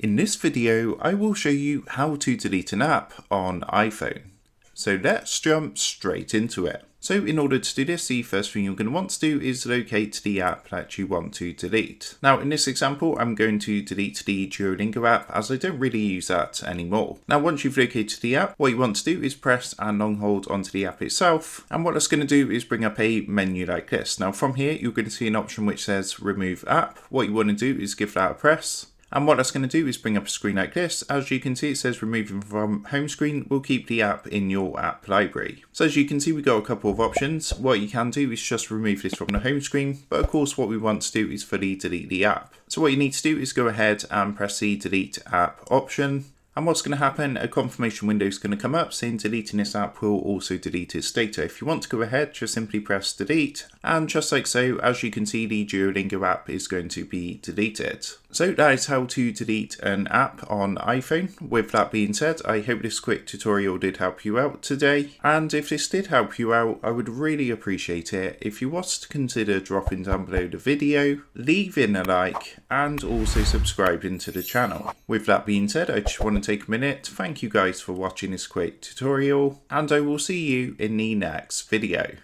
In this video, I will show you how to delete an app on iPhone. So let's jump straight into it. So in order to do this, the first thing you're going to want to do is locate the app that you want to delete. Now in this example, I'm going to delete the Duolingo app as I don't really use that anymore. Now once you've located the app, what you want to do is press and long hold onto the app itself. And what that's going to do is bring up a menu like this. Now from here, you're going to see an option which says remove app. What you want to do is give that a press. And what that's going to do is bring up a screen like this. As you can see, it says removing from home screen will keep the app in your app library. So as you can see, we've got a couple of options. What you can do is just remove this from the home screen. But of course, what we want to do is fully delete the app. So what you need to do is go ahead and press the delete app option. And what's going to happen, a confirmation window is going to come up saying deleting this app will also delete its data. If you want to go ahead, just simply press delete. And just like so, as you can see, the Duolingo app is going to be deleted. So that is how to delete an app on iPhone. With that being said, I hope this quick tutorial did help you out today. And if this did help you out, I would really appreciate it if you was to consider dropping down below the video, leaving a like, and also subscribing to the channel. With that being said, I just want to take a minute to thank you guys for watching this quick tutorial, and I will see you in the next video.